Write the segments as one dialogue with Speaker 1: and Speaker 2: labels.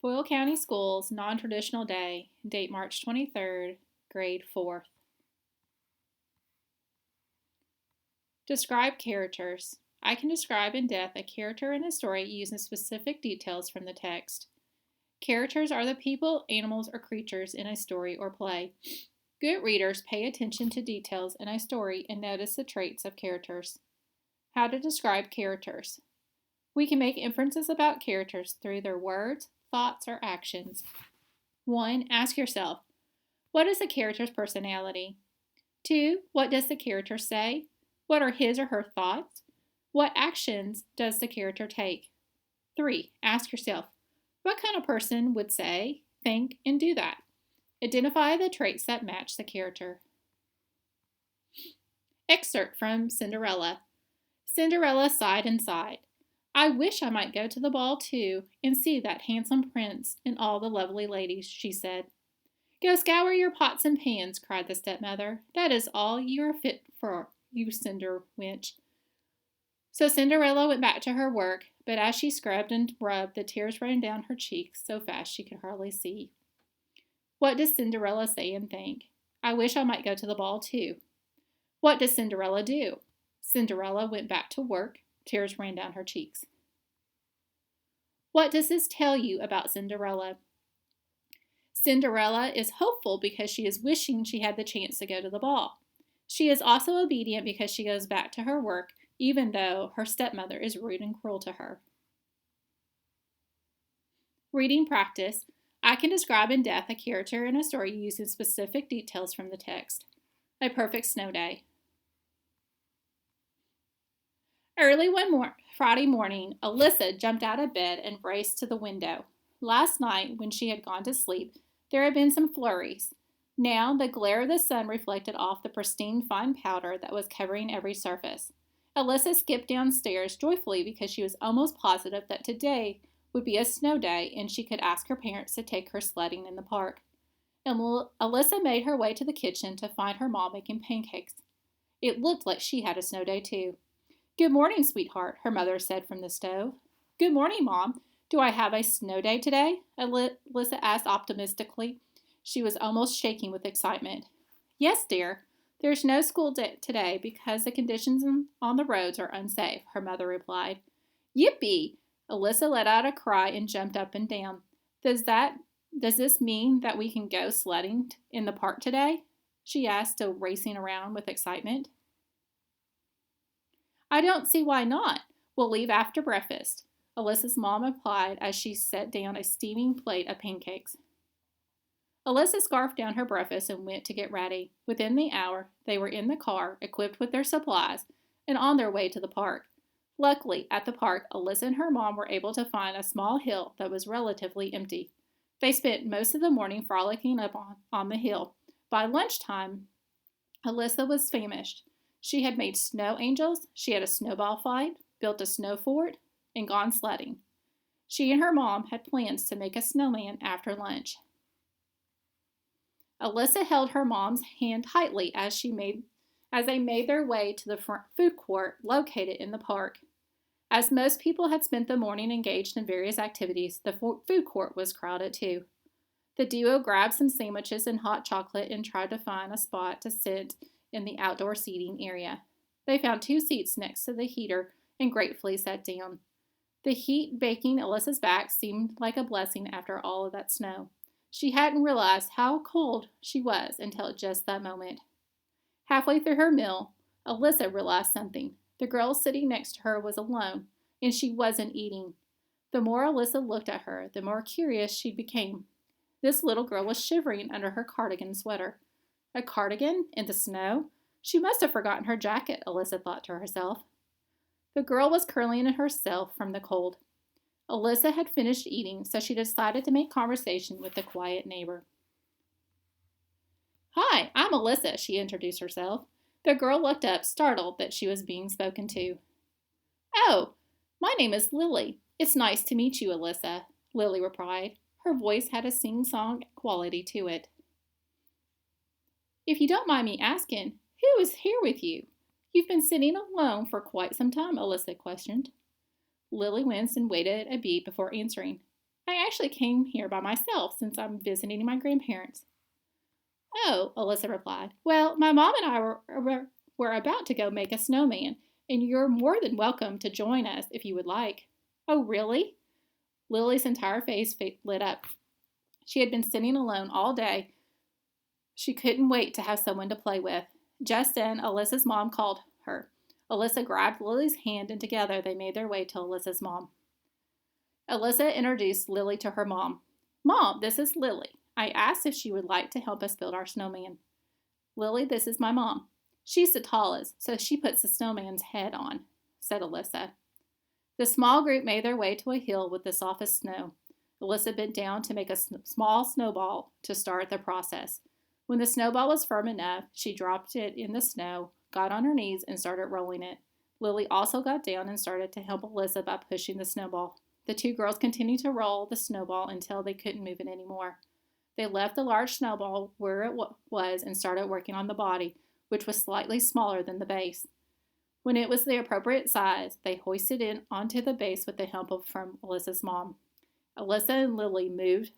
Speaker 1: Boyle County Schools Non-Traditional Day, date March 23rd, grade 4th. Describe characters. I can describe in depth a character in a story using specific details from the text. Characters are the people, animals, or creatures in a story or play. Good readers pay attention to details in a story and notice the traits of characters. How to describe characters. We can make inferences about characters through their words, thoughts, or actions. 1. Ask yourself, what is the character's personality? 2. What does the character say? What are his or her thoughts? What actions does the character take? 3. Ask yourself, what kind of person would say, think, and do that? Identify the traits that match the character. Excerpt from Cinderella. Cinderella sighed and sighed. I wish I might go to the ball too and see that handsome prince and all the lovely ladies, she said. Go scour your pots and pans, cried the stepmother. That is all you are fit for, you cinder wench. So Cinderella went back to her work, but as she scrubbed and rubbed, the tears ran down her cheeks so fast she could hardly see. What does Cinderella say and think? I wish I might go to the ball too. What does Cinderella do? Cinderella went back to work. Tears ran down her cheeks. What does this tell you about Cinderella? Cinderella is hopeful because she is wishing she had the chance to go to the ball. She is also obedient because she goes back to her work, even though her stepmother is rude and cruel to her. Reading practice. I can describe in depth a character in a story using specific details from the text. A perfect snow day. Early one Friday morning, Alyssa jumped out of bed and raced to the window. Last night, when she had gone to sleep, there had been some flurries. Now, the glare of the sun reflected off the pristine fine powder that was covering every surface. Alyssa skipped downstairs joyfully because she was almost positive that today would be a snow day and she could ask her parents to take her sledding in the park. And Alyssa made her way to the kitchen to find her mom making pancakes. It looked like she had a snow day too. Good morning, sweetheart, her mother said from the stove. Good morning, Mom. Do I have a snow day today? Alyssa asked optimistically. She was almost shaking with excitement. Yes, dear. There's no school today because the conditions on the roads are unsafe, her mother replied. Yippee! Alyssa let out a cry and jumped up and down. Does this mean that we can go sledding in the park today? She asked, still racing around with excitement. I don't see why not. We'll leave after breakfast, Alyssa's mom replied as she set down a steaming plate of pancakes. Alyssa scarfed down her breakfast and went to get ready. Within the hour, they were in the car, equipped with their supplies, and on their way to the park. Luckily, at the park, Alyssa and her mom were able to find a small hill that was relatively empty. They spent most of the morning frolicking up on the hill. By lunchtime, Alyssa was famished. She had made snow angels, she had a snowball fight, built a snow fort, and gone sledding. She and her mom had plans to make a snowman after lunch. Alyssa held her mom's hand tightly as they made their way to the front food court located in the park. As most people had spent the morning engaged in various activities, the food court was crowded too. The duo grabbed some sandwiches and hot chocolate and tried to find a spot to sit in the outdoor seating area. They found 2 seats next to the heater and gratefully sat down. The heat baking Alyssa's back seemed like a blessing after all of that snow. She hadn't realized how cold she was until just that moment. Halfway through her meal, Alyssa realized something. The girl sitting next to her was alone, and she wasn't eating. The more Alyssa looked at her, the more curious she became. This little girl was shivering under her cardigan sweater. A cardigan in the snow? She must have forgotten her jacket, Alyssa thought to herself. The girl was curling in herself from the cold. Alyssa had finished eating, so she decided to make conversation with the quiet neighbor. Hi, I'm Alyssa, she introduced herself. The girl looked up, startled that she was being spoken to. Oh, my name is Lily. It's nice to meet you, Alyssa, Lily replied. Her voice had a sing-song quality to it. If you don't mind me asking, who is here with you? You've been sitting alone for quite some time, Alyssa questioned. Lily winced and waited a beat before answering. I actually came here by myself since I'm visiting my grandparents. Oh, Alyssa replied. Well, my mom and I were about to go make a snowman, and you're more than welcome to join us if you would like. Oh, really? Lily's entire face lit up. She had been sitting alone all day. She couldn't wait to have someone to play with. Just then, Alyssa's mom called her. Alyssa grabbed Lily's hand, and together they made their way to Alyssa's mom. Alyssa introduced Lily to her mom. Mom, this is Lily. I asked if she would like to help us build our snowman. Lily, this is my mom. She's the tallest, so she puts the snowman's head on, said Alyssa. The small group made their way to a hill with the softest snow. Alyssa bent down to make a small snowball to start the process. When the snowball was firm enough, she dropped it in the snow, got on her knees, and started rolling it. Lily also got down and started to help Alyssa by pushing the snowball. The two girls continued to roll the snowball until they couldn't move it anymore. They left the large snowball where it was and started working on the body, which was slightly smaller than the base. When it was the appropriate size, they hoisted it onto the base with the help from Alyssa's mom. Alyssa and Lily moved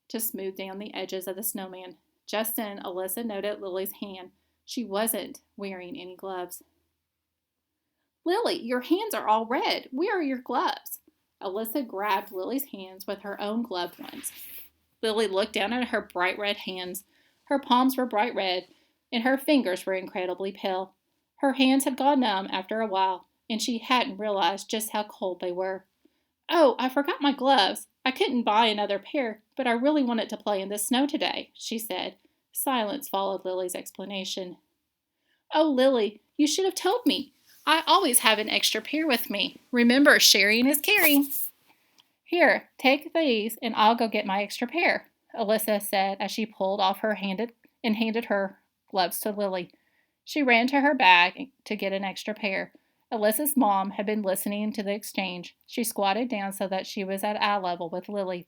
Speaker 1: to smooth down the edges of the snowman. Just then, Alyssa noted Lily's hand. She wasn't wearing any gloves. Lily, your hands are all red. Where are your gloves? Alyssa grabbed Lily's hands with her own gloved ones. Lily looked down at her bright red hands. Her palms were bright red, and her fingers were incredibly pale. Her hands had gone numb after a while, and she hadn't realized just how cold they were. Oh, I forgot my gloves. I couldn't buy another pair, but I really wanted to play in the snow today, she said. Silence followed Lily's explanation. Oh, Lily, you should have told me. I always have an extra pair with me. Remember, sharing is caring. Here, take these, and I'll go get my extra pair, Alyssa said as she pulled off her handed her gloves to Lily. She ran to her bag to get an extra pair. Alyssa's mom had been listening to the exchange. She squatted down so that she was at eye level with Lily.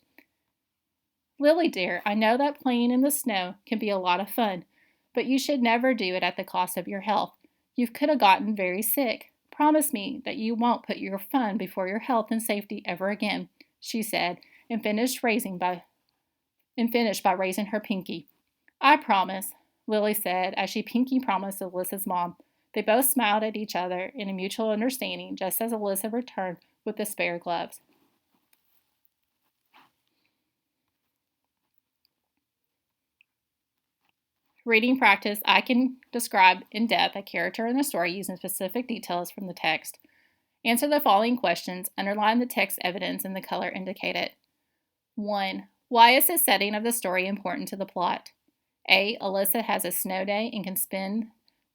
Speaker 1: Lily, dear, I know that playing in the snow can be a lot of fun, but you should never do it at the cost of your health. You could have gotten very sick. Promise me that you won't put your fun before your health and safety ever again, she said, and finished by raising her pinky. I promise, Lily said as she pinky promised Alyssa's mom. They both smiled at each other in a mutual understanding just as Alyssa returned with the spare gloves. Reading practice, I can describe in depth a character in the story using specific details from the text. Answer the following questions. Underline the text evidence in the color indicated. 1. Why is the setting of the story important to the plot? A. Alyssa has a snow day and can spend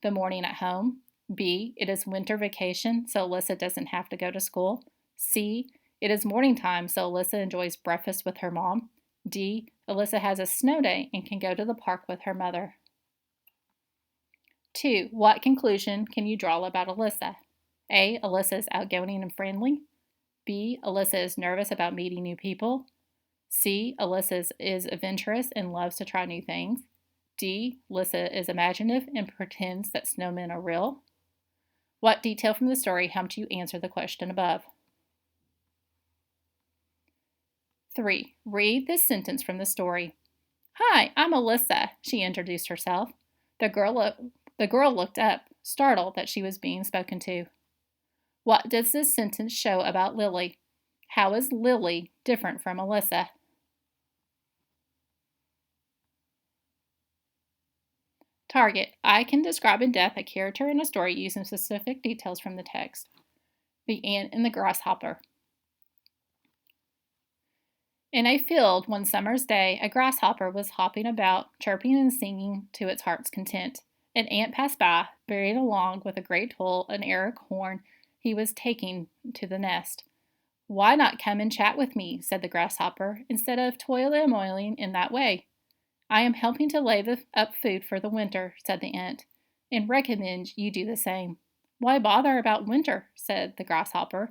Speaker 1: the morning at home. B. It is winter vacation, so Alyssa doesn't have to go to school. C. It is morning time, so Alyssa enjoys breakfast with her mom. D. Alyssa has a snow day and can go to the park with her mother. 2. What conclusion can you draw about Alyssa? A. Alyssa is outgoing and friendly. B. Alyssa is nervous about meeting new people. C. Alyssa is adventurous and loves to try new things. D. Alyssa is imaginative and pretends that snowmen are real. What detail from the story helped you answer the question above? 3. Read this sentence from the story. Hi, I'm Alyssa, she introduced herself. The girl looked up, startled that she was being spoken to. What does this sentence show about Lily? How is Lily different from Alyssa? Target. I can describe in depth a character in a story using specific details from the text. The ant and the grasshopper. In a field one summer's day, a grasshopper was hopping about, chirping and singing to its heart's content. An ant passed by, buried along with a great tool an acorn he was taking to the nest. Why not come and chat with me, said the grasshopper, instead of toiling and moiling in that way? I am helping to lay up food for the winter, said the ant, and recommend you do the same. Why bother about winter, said the grasshopper.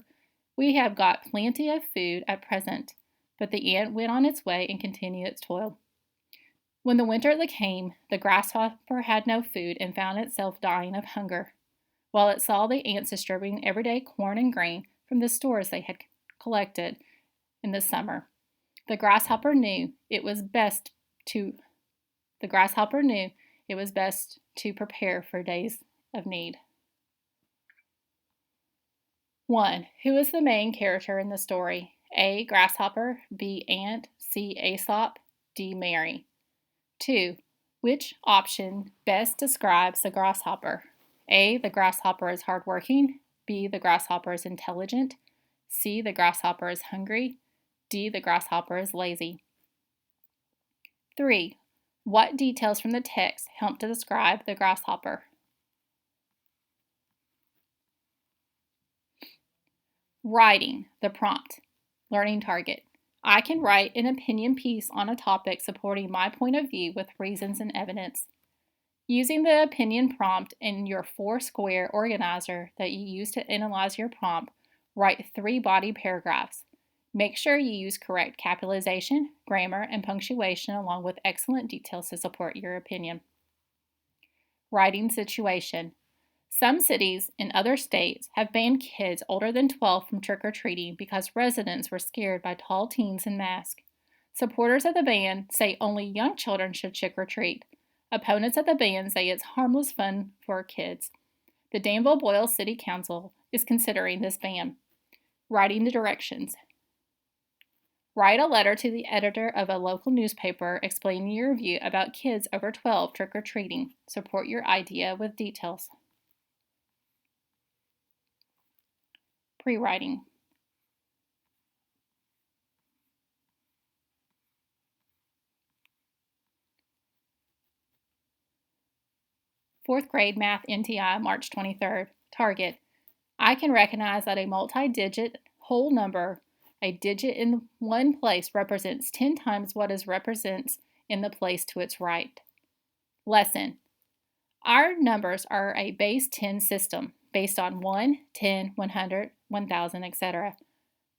Speaker 1: We have got plenty of food at present. But the ant went on its way and continued its toil. When the winter came, the grasshopper had no food and found itself dying of hunger, while it saw the ants distributing everyday corn and grain from the stores they had collected in the summer. The grasshopper knew it was best to prepare for days of need. 1. Who is the main character in the story? A. Grasshopper, B. Ant, C. Aesop, D. Mary. 2. Which option best describes the grasshopper? A. The grasshopper is hardworking, B. The grasshopper is intelligent, C. The grasshopper is hungry, D. The grasshopper is lazy. 3. What details from the text help to describe the grasshopper? Writing, the prompt. Learning target. I can write an opinion piece on a topic supporting my point of view with reasons and evidence. Using the opinion prompt in your 4-square organizer that you use to analyze your prompt, write 3 body paragraphs. Make sure you use correct capitalization, grammar, and punctuation along with excellent details to support your opinion. Writing situation. Some cities in other states have banned kids older than 12 from trick-or-treating because residents were scared by tall teens in masks. Supporters of the ban say only young children should trick-or-treat. Opponents of the ban say it's harmless fun for kids. The Danville-Boyle City Council is considering this ban. Writing the directions. Write a letter to the editor of a local newspaper explaining your view about kids over 12 trick-or-treating. Support your idea with details. Pre-writing. Fourth grade math NTI, March 23rd. Target. I can recognize that a multi-digit whole number, a digit in one place, represents 10 times what it represents in the place to its right. Lesson. Our numbers are a base 10 system based on 1, 10, 100, 1000, etc.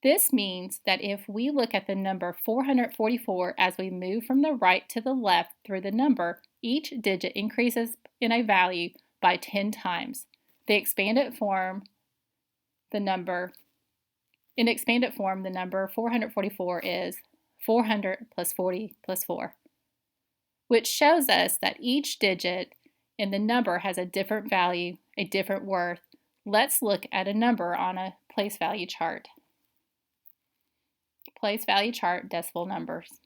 Speaker 1: This means that if we look at the number 444 as we move from the right to the left through the number, each digit increases in a value by 10 times. In expanded form, the number 444 is 400 plus 40 plus 4, which shows us that each digit in the number has a different value, a different worth. Let's look at a number on a place value chart. Place value chart, decimal numbers.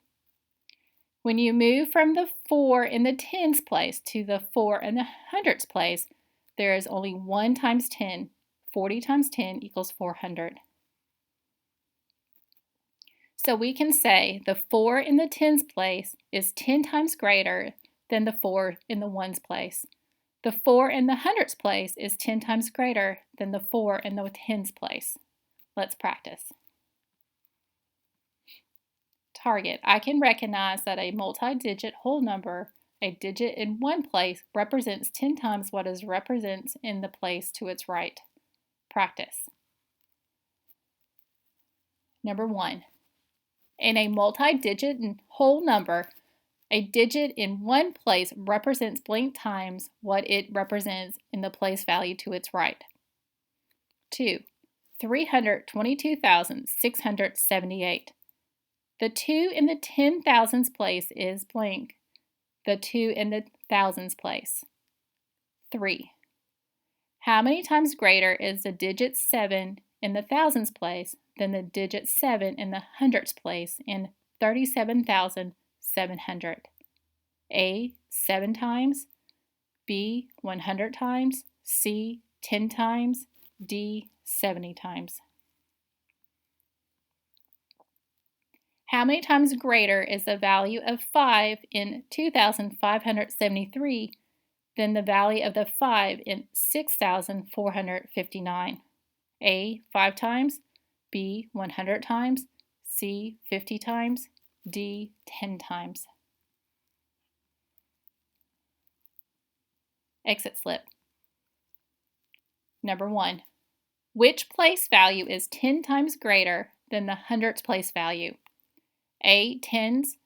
Speaker 1: When you move from the 4 in the tens place to the 4 in the hundreds place, there is only 1 times 10. 40 times 10 equals 400. So we can say the 4 in the tens place is 10 times greater than the 4 in the ones place. The 4 in the hundreds place is 10 times greater than the 4 in the tens place. Let's practice. Target. I can recognize that a multi-digit whole number, a digit in one place, represents 10 times what it represents in the place to its right. Practice. Number 1. In a multi-digit whole number, a digit in one place represents blank times what it represents in the place value to its right. 2. 322,678. The 2 in the 10,000s place is blank. The 2 in the thousands place. 3. How many times greater is the digit 7 in the thousands place than the digit 7 in the hundreds place in 37,700? A. 7 times, B. 100 times, C. 10 times, D. 70 times. How many times greater is the value of 5 in 2,573 than the value of the 5 in 6,459? A. 5 times, B. 100 times, C. 50 times, D. 10 times. Exit slip. Number 1. Which place value is 10 times greater than the hundreds place value? A. Tens,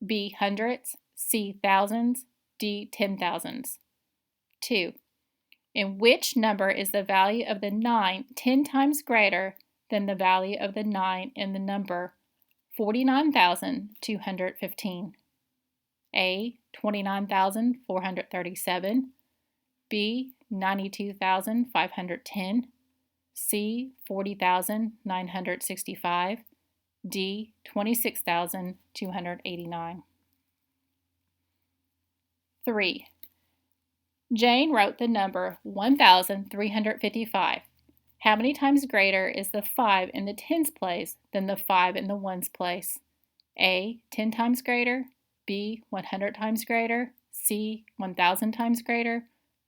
Speaker 1: B. Hundreds, C. Thousands, D. 10,000s. 2. In which number is the value of the 9 10 times greater than the value of the 9 in the number 49,215. A. 29,437. B. 92,510. C. 40,965. D. 26,289. 3. Jane wrote the number 1,355. How many times greater is the 5 in the tens place than the 5 in the ones place? A. 10 times greater. B. 100 times greater. C. 1,000 times greater.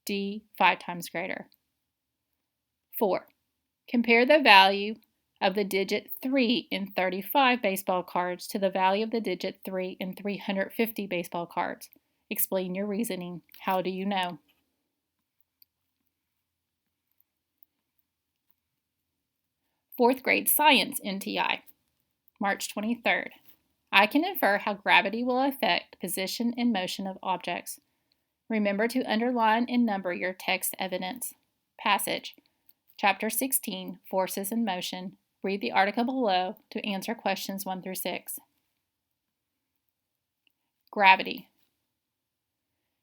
Speaker 1: D. 5 times greater. 4. Compare the value of the digit 3 in 35 baseball cards to the value of the digit 3 in 350 baseball cards. Explain your reasoning. How do you know? Fourth grade science NTI, March 23rd. I can infer how gravity will affect position and motion of objects. Remember to underline and number your text evidence. Passage. Chapter 16, Forces in Motion. Read the article below to answer questions 1 through 6. Gravity.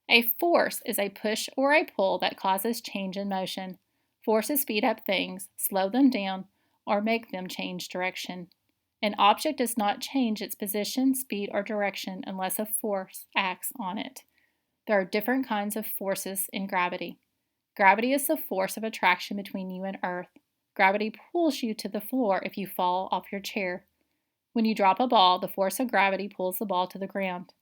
Speaker 1: A force is a push or a pull that causes change in motion. Forces speed up things, slow them down, or make them change direction. An object does not change its position, speed, or direction unless a force acts on it. There are different kinds of forces in gravity. Gravity is the force of attraction between you and Earth. Gravity pulls you to the floor if you fall off your chair. When you drop a ball, the force of gravity pulls the ball to the ground.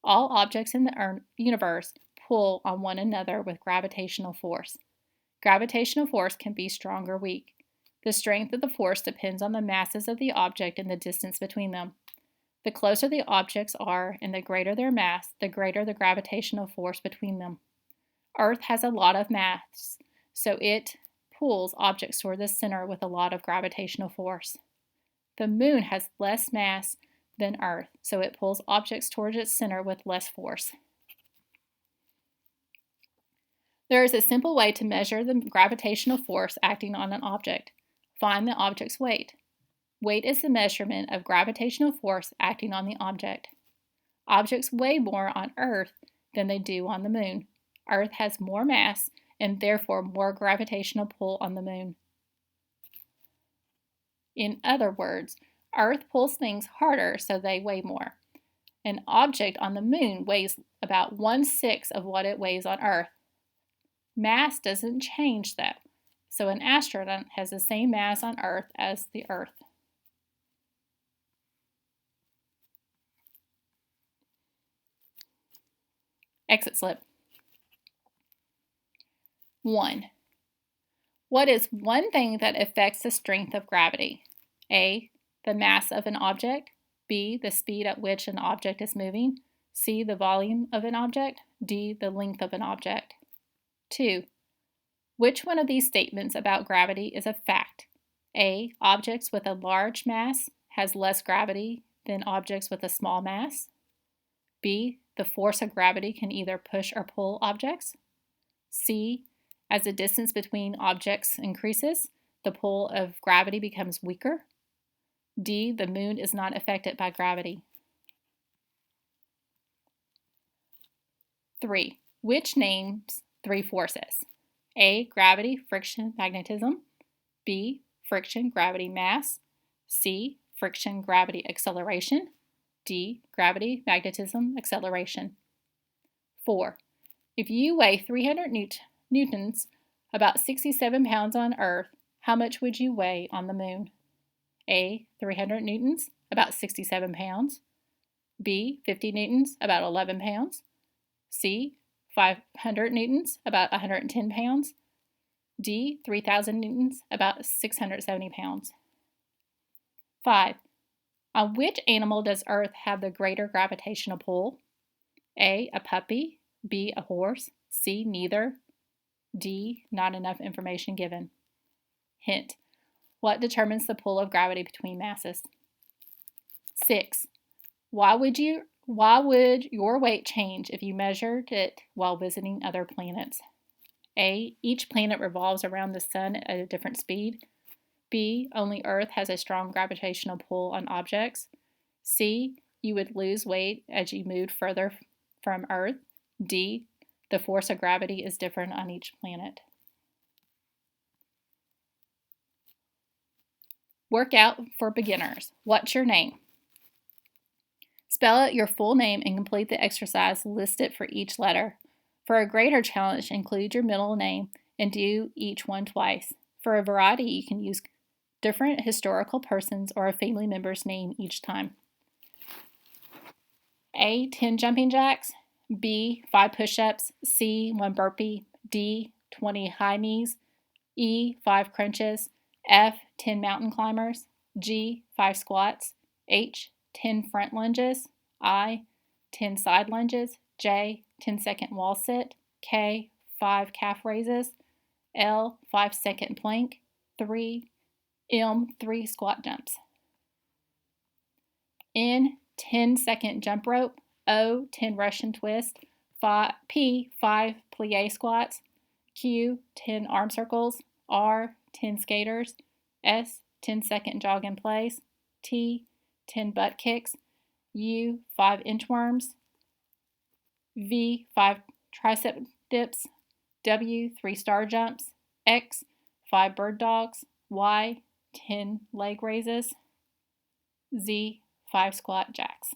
Speaker 1: All objects in the universe pull on one another with gravitational force. Gravitational force can be strong or weak. The strength of the force depends on the masses of the object and the distance between them. The closer the objects are and the greater their mass, the greater the gravitational force between them. Earth has a lot of mass, so it pulls objects toward the center with a lot of gravitational force. The moon has less mass than Earth, so it pulls objects towards its center with less force. There is a simple way to measure the gravitational force acting on an object. Find the object's weight. Weight is the measurement of gravitational force acting on the object. Objects weigh more on Earth than they do on the moon. Earth has more mass and therefore more gravitational pull on the moon. In other words, Earth pulls things harder, so they weigh more. An object on the moon weighs about 1/6 of what it weighs on Earth. Mass doesn't change, though, so an astronaut has the same mass on Earth as the Earth. Exit slip. 1. What is one thing that affects the strength of gravity? A. The mass of an object. B. The speed at which an object is moving. C. The volume of an object. D. The length of an object. 2. Which one of these statements about gravity is a fact? A. Objects with a large mass has less gravity than objects with a small mass. B. The force of gravity can either push or pull objects. C. As the distance between objects increases, the pull of gravity becomes weaker. D. The moon is not affected by gravity. 3. Which names 3 forces? A. Gravity, friction, magnetism. B. Friction, gravity, mass. C. Friction, gravity, acceleration. D. Gravity, magnetism, acceleration. 4. If you weigh 300 newtons, about 67 pounds on Earth, how much would you weigh on the moon? A. 300 newtons, about 67 pounds. B. 50 newtons, about 11 pounds. C. 500 newtons, about 110 pounds. D. 3,000 newtons, about 670 pounds. 5. On which animal does Earth have the greater gravitational pull? A. A puppy. B. A horse. C. Neither. D. Not enough information given. Hint. What determines the pull of gravity between masses? 6. Why would your weight change if you measured it while visiting other planets? A. Each planet revolves around the sun at a different speed. B. Only Earth has a strong gravitational pull on objects. C. You would lose weight as you moved further from Earth. D. The force of gravity is different on each planet. Workout for beginners. What's your name? Spell out your full name and complete the exercise listed for each letter. For a greater challenge, include your middle name and do each one twice. For a variety, you can use different historical persons or a family member's name each time. A. 10 jumping jacks. B. 5 push-ups. C. 1 burpee. D. 20 high knees. E. 5 crunches. F. 10 mountain climbers. G. 5 squats. H. 10 front lunges. I. 10 side lunges. J. 10-second wall sit. K. 5 calf raises. L. 5-second plank. 3. M. 3 squat jumps. N. 10-second jump rope. O. 10 Russian twist. P. 5 plie squats. Q. 10 arm circles. R. 10 skaters. S. 10-second jog in place. T. 10 butt kicks. U. 5 inchworms. V. 5 tricep dips. W. 3 star jumps. X. 5 bird dogs. Y. 10 leg raises. Z. 5 squat jacks.